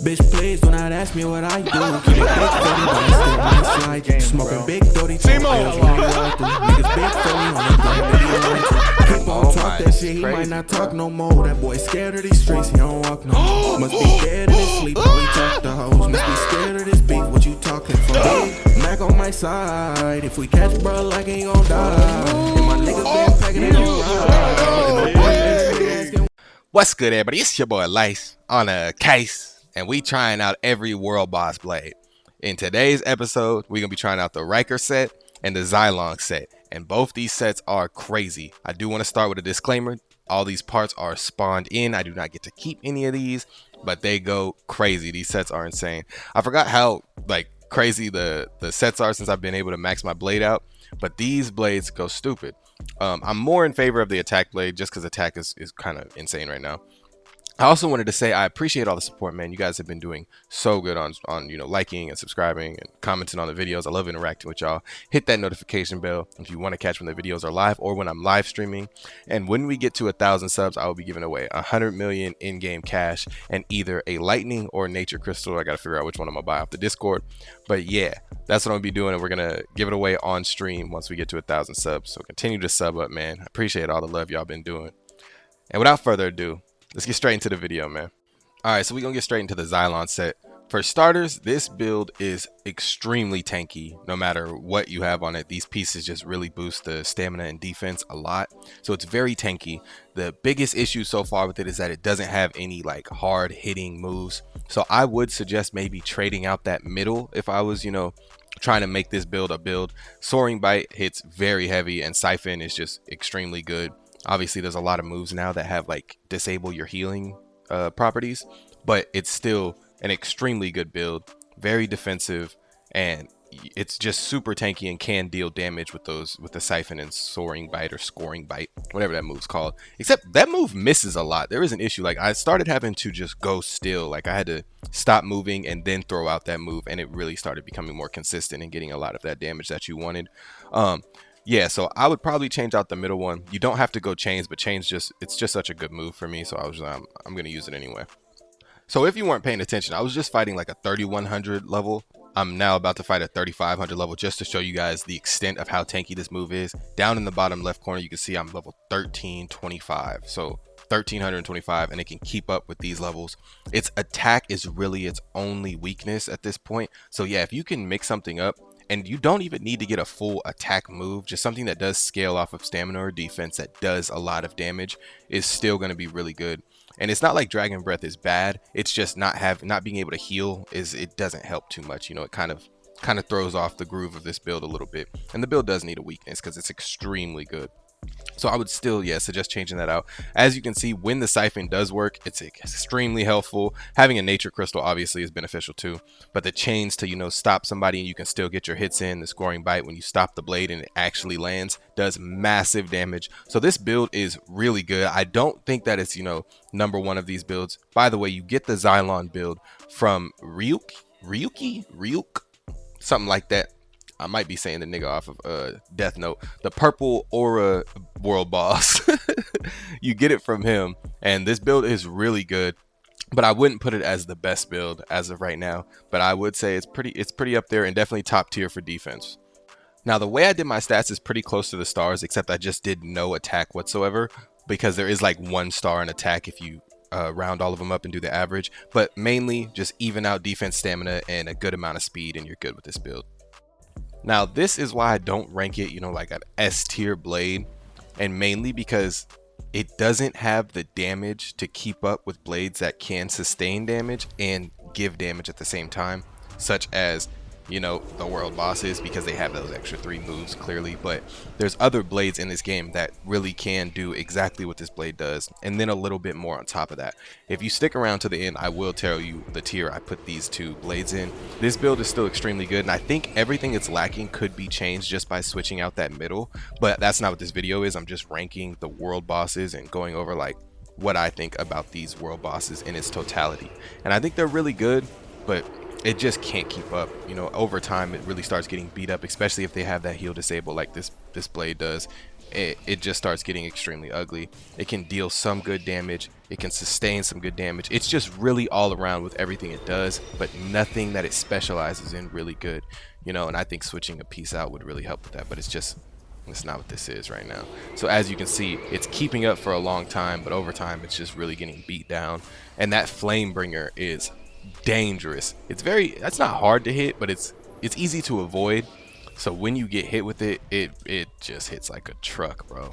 Bitch, please do not ask me what I do. Keep it big 30, but I still might slide. Smoking big 30, niggas big 30 on the gun. Keep on talk that shit, he might not talk no more. That boy scared of these streets, he don't walk no more. Must be dead in his sleep, how he talk to hoes. Must be scared of this beef, what you talking for? Mac on my side, if we catch bro like he gon' die. And my niggas been packing it on ride. What's good, everybody? It's your boy Lice on a case, and we trying out every world boss blade. In today's episode, we're gonna be trying out the Riker set and the Xylon set, and both these sets are crazy. I do want to start with a disclaimer: all these parts are spawned in. I do not get to keep any of these, but they go crazy. These sets are insane. I forgot how crazy the sets are since I've been able to max my blade out, but these blades go stupid. I'm more in favor of the attack blade just because attack is kind of insane right now. I also wanted to say I appreciate all the support, man. You guys have been doing so good on liking and subscribing and commenting on the videos. I love interacting with y'all. Hit that notification bell if you want to catch when the videos are live or when I'm live streaming. And when we get to 1,000 subs, I will be giving away 100 million in-game cash and either a lightning or nature crystal. I got to figure out which one I'm gonna buy off the Discord. But yeah, that's what I'm gonna be doing, and we're gonna give it away on stream once we get to 1,000 subs. So continue to sub up, man. I appreciate all the love y'all been doing. And without further ado, let's get straight into the video, man. Alright, so we're gonna get straight into the Xylon set. For starters, this build is extremely tanky. No matter what you have on it, these pieces just really boost the stamina and defense a lot. So it's very tanky. The biggest issue so far with it is that it doesn't have any hard hitting moves. So I would suggest maybe trading out that middle if I was, trying to make this build a build. Soaring Bite hits very heavy, and Siphon is just extremely good. Obviously, there's a lot of moves now that have disable your healing properties, but it's still an extremely good build, very defensive, and it's just super tanky and can deal damage with the Siphon and Soaring Bite or Scoring Bite, whatever that move's called. Except that move misses a lot. There is an issue. I started having to just go still. I had to stop moving and then throw out that move, and it really started becoming more consistent and getting a lot of that damage that you wanted. Yeah, so I would probably change out the middle one. You don't have to go chains, but chains it's just such a good move for me, so I'm gonna use it anyway. So if you weren't paying attention, I was just fighting a 3100 level. I'm now about to fight a 3500 level just to show you guys the extent of how tanky this move is. Down in the bottom left corner, you can see I'm level 1325. So 1325, and it can keep up with these levels. Its attack is really its only weakness at this point. So yeah, if you can mix something up, and you don't even need to get a full attack move, just something that does scale off of stamina or defense that does a lot of damage is still going to be really good. And it's not like Dragon Breath is bad, it's just not being able to heal it doesn't help too much. It kind of throws off the groove of this build a little bit, and the build does need a weakness because it's extremely good. So I would still suggest changing that out. As you can see, when the Siphon does work, it's extremely helpful. Having a nature crystal obviously is beneficial too, but the chains to stop somebody and you can still get your hits in. The Scoring Bite, when you stop the blade and it actually lands, does massive damage. So this build is really good. I don't think that it's number one of these builds. By the way, you get the Xylon build from Ryuk, something like that. I might be saying the nigga off of Death Note. The purple aura world boss. You get it from him, and this build is really good, but I wouldn't put it as the best build as of right now, but I would say it's pretty up there and definitely top tier for defense. Now the way I did my stats is pretty close to the stars, except I just did no attack whatsoever, because there is 1 star in attack if you round all of them up and do the average, but mainly just even out defense, stamina, and a good amount of speed, and you're good with this build. Now, this is why I don't rank it, like an S tier blade, and mainly because it doesn't have the damage to keep up with blades that can sustain damage and give damage at the same time, such as the world bosses, because they have those extra 3 moves clearly. But there's other blades in this game that really can do exactly what this blade does, and then a little bit more on top of that. If you stick around to the end, I will tell you the tier I put these 2 blades in. This build is still extremely good, and I think everything it's lacking could be changed just by switching out that middle, but that's not what this video is. I'm just ranking the world bosses and going over what I think about these world bosses in its totality, and I think they're really good, but it just can't keep up. Over time it really starts getting beat up, especially if they have that heal disable like this blade does. it just starts getting extremely ugly. It can deal some good damage, it can sustain some good damage. It's just really all around with everything it does, but nothing that it specializes in really good, you know. And I think switching a piece out would really help with that, but it's not what this is right now. So as you can see, it's keeping up for a long time, but over time it's just really getting beat down. And that Flamebringer is dangerous. That's not hard to hit, but it's easy to avoid. So when you get hit with it, it just hits like a truck, bro.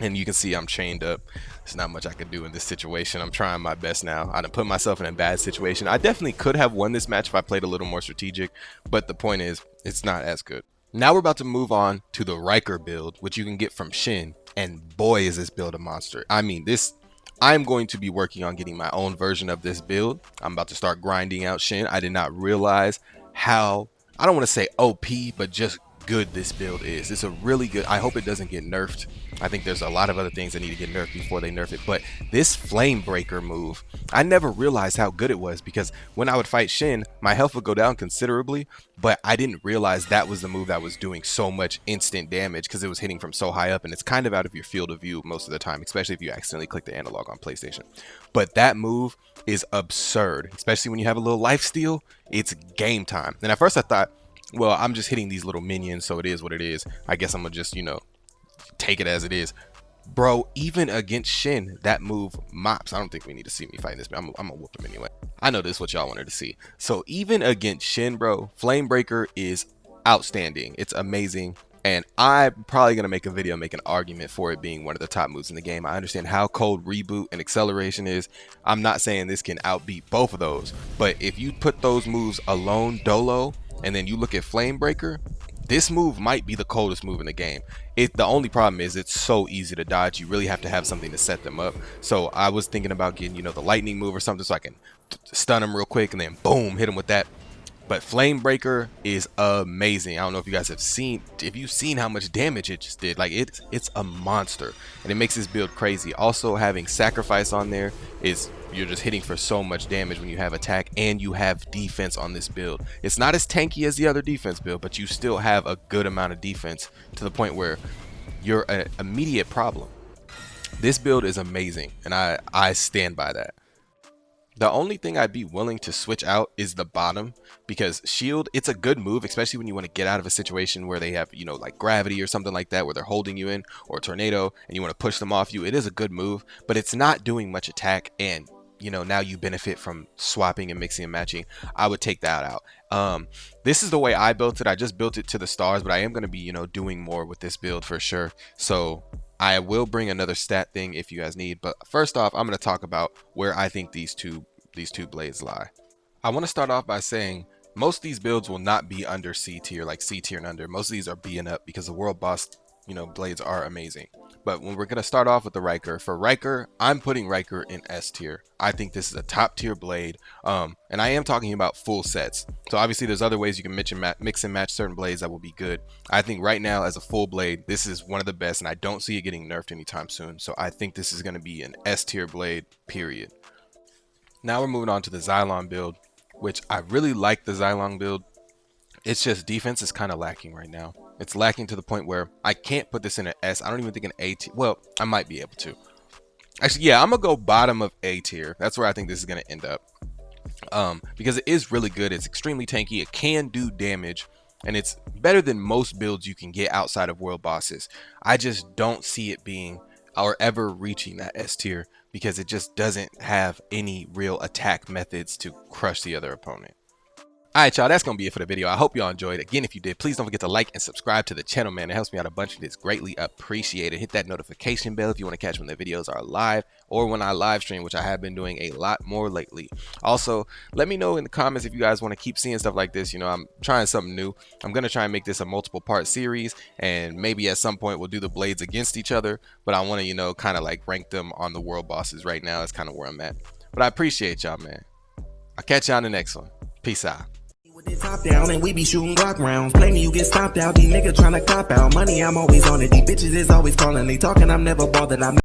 And you can see I'm chained up. There's not much I can do in this situation. I'm trying my best now. I done put myself in a bad situation. I definitely could have won this match if I played a little more strategic, but the point is, it's not as good. Now we're about to move on to the Riker build, which you can get from Shin, and boy is this build a monster. I mean, I'm going to be working on getting my own version of this build. I'm about to start grinding out Shin. I did not realize how, I don't want to say OP, but just good this build is. It's a really good, I hope it doesn't get nerfed. I think there's a lot of other things that need to get nerfed before they nerf it, but this Flamebreaker move, I never realized how good it was, because when I would fight Shin, my health would go down considerably, but I didn't realize that was the move that was doing so much instant damage, because it was hitting from so high up, and it's kind of out of your field of view most of the time, especially if you accidentally click the analog on PlayStation. But that move is absurd, especially when you have a little life steal. It's game time. And at first I thought, well, I'm just hitting these little minions, so it is what it is. I guess I'm gonna just, you know, take it as it is. Bro, even against Shin, that move mops. I don't think we need to see me fighting this, but I'm gonna whoop him anyway. I know this is what y'all wanted to see. So even against Shin, bro, Flamebreaker is outstanding. It's amazing. And I'm probably going to make a video, make an argument for it being one of the top moves in the game. I understand how cold reboot and acceleration is. I'm not saying this can outbeat both of those. But if you put those moves alone, dolo, and then you look at Flamebreaker, this move might be the coldest move in the game. The only problem is it's so easy to dodge. You really have to have something to set them up. So I was thinking about getting, you know, the lightning move or something so I can stun them real quick and then boom, hit them with that. But Flamebreaker is amazing. I don't know if you guys have seen, if you've seen how much damage it just did. Like it's a monster, and it makes this build crazy. Also having Sacrifice on there is, you're just hitting for so much damage when you have attack and you have defense on this build. It's not as tanky as the other defense build, but you still have a good amount of defense to the point where you're an immediate problem. This build is amazing, and I stand by that. The only thing I'd be willing to switch out is the bottom, because shield, it's a good move, especially when you want to get out of a situation where they have, you know, like gravity or something like that, where they're holding you in, or a tornado, and you want to push them off you. It is a good move, but it's not doing much attack, and you know, now you benefit from swapping and mixing and matching. I would take that out. This is the way I built it. I just built it to the stars, but I am going to be, you know, doing more with this build for sure. So I will bring another stat thing if you guys need, but first off, I'm going to talk about where I think these two blades lie. I want to start off by saying most of these builds will not be under C tier, like C tier and under. Most of these are B and up, because the world boss, you know, blades are amazing. But when we're going to start off with the Riker, for Riker, I'm putting Riker in S tier. I think this is a top tier blade, and I am talking about full sets. So obviously there's other ways you can mix and match certain blades that will be good. I think right now as a full blade, this is one of the best, and I don't see it getting nerfed anytime soon. So I think this is going to be an S tier blade, period. Now we're moving on to the Xylon build, which I really like the Xylon build. It's just defense is kind of lacking right now. It's lacking to the point where I can't put this in an S. I don't even think an A tier. Well, I might be able to. Actually, yeah, I'm going to go bottom of A tier. That's where I think this is going to end up. Because it is really good. It's extremely tanky. It can do damage. And it's better than most builds you can get outside of world bosses. I just don't see it being or ever reaching that S tier, because it just doesn't have any real attack methods to crush the other opponent. Alright y'all, that's going to be it for the video. I hope y'all enjoyed. Again, if you did, please don't forget to like and subscribe to the channel, man. It helps me out a bunch and it's greatly appreciated. Hit that notification bell if you want to catch when the videos are live or when I live stream, which I have been doing a lot more lately. Also, let me know in the comments if you guys want to keep seeing stuff like this. You know, I'm trying something new. I'm going to try and make this a multiple part series, and maybe at some point we'll do the blades against each other, but I want to, you know, kind of like rank them on the world bosses. Right now that's kind of where I'm at. But I appreciate y'all, man. I'll catch y'all in the next one. Peace out. Top down and we be shooting Glock rounds. Play me, you get stopped out. These niggas tryna cop out. Money, I'm always on it. These bitches is always calling. They talking, I'm never bothered. I'm